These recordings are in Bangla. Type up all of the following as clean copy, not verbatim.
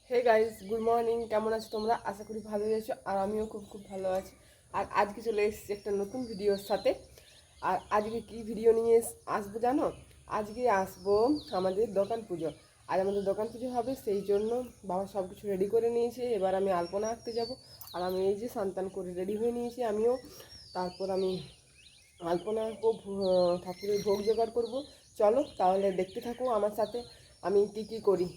Hey guys, good morning. কেমন আছো তোমরা? আশা করি ভালোই আছো, আর আমিও খুব খুব ভালো আছি। আর আজকে চলে এসেছি একটা নতুন ভিডিওর সাথে। আর আজকে কি ভিডিও নিয়ে আসবো জানো? আজকে আসবো আমাদের দোকান পুজো। আর আমাদের দোকান পুজো হবে, সেই জন্য বাবা সব কিছু রেডি করে নিয়েছে। এবার আমি আলপনা আঁকতে যাব। আর আমি এই যে স্নান করে রেডি হয়ে নিয়েছি আমিও। তারপর আমি আলপনা আঁকবো, ঠাকুরের ভোগ জোগাড় করবো। চলো তাহলে দেখতে থাকো আমার সাথে আমি কী কী করি।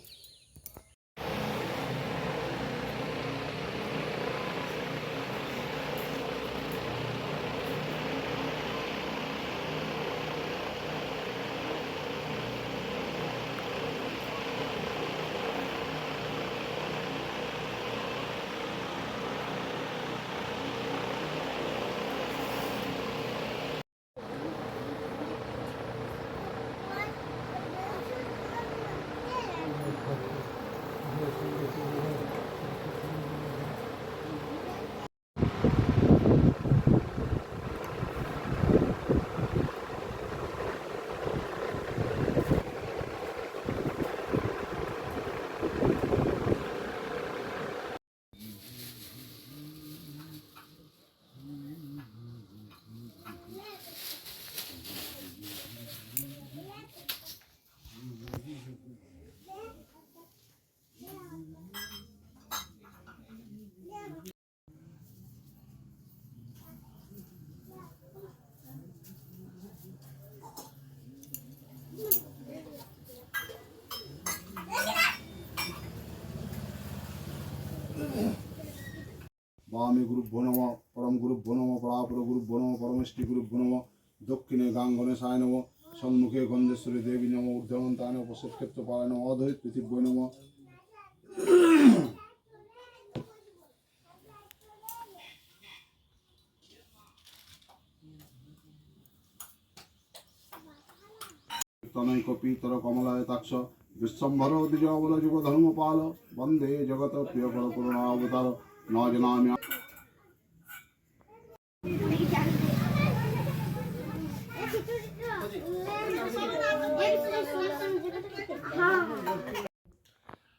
বামে গুরুভ্যো নমঃ পরম গুরুভ্যো নমঃ পরাপর গুরুভ্যো নমঃ পরমেষ্টি গুরুভ্যো নমঃ দক্ষিণে গাঙ্গনেশায় নমঃ সম্মুখে গন্ধেশ্বরী দেবী নমঃ ঊর্ধ্বমন্তায় নমঃ পশ্চাৎক্ষেত্র পালায় নমঃ অধৈত পৃথিব্যৈ নমঃ। তনৈক পীতর কমলায় তাক্ষ বিশ্বম্ভর দ্বিজবল যুগ ধর্মপাল বন্দে জগত প্রিয়কর করুণাবতার ন জনামি।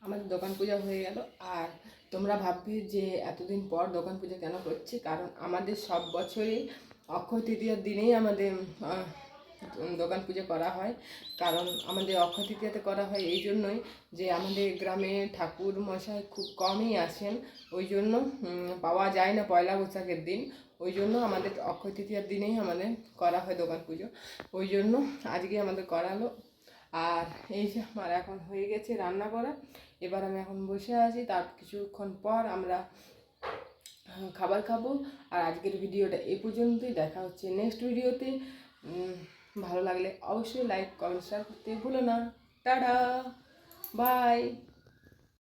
আমাদের দোকান পূজা হয়ে গেল। আর তোমরা ভাববে যে এতদিন পর দোকান পূজা কেন করছি, কারণ আমাদের সব বছরই অক্ষয় তৃতীয়ার দিনেই আমাদের দোকান পুজো করা হয়। কারণ আমাদের অক্ষয় তৃতীয়াতে করা হয় এই জন্যই যে আমাদের গ্রামে ঠাকুর মশাই খুব কমই আসেন, ওই জন্য পাওয়া যায় না পয়লা বৈশাখের দিন। ওই জন্য আমাদের অক্ষয় তৃতীয়ার দিনেই আমাদের করা হয় দোকান পুজো, ওই জন্য আজকে আমাদের করালো। আর এই যে আমার এখন হয়ে গেছে রান্না করা, এবার আমি এখন বসে আছি, তার কিছুক্ষণ পর আমরা খাবার খাবো। আর আজকের ভিডিওটা এই পর্যন্তই, দেখা হচ্ছে নেক্সট ভিডিওতে। ভালো লাগলে অবশ্যই লাইক কমেন্ট শেয়ার করতে ভুলো না। Tata, by.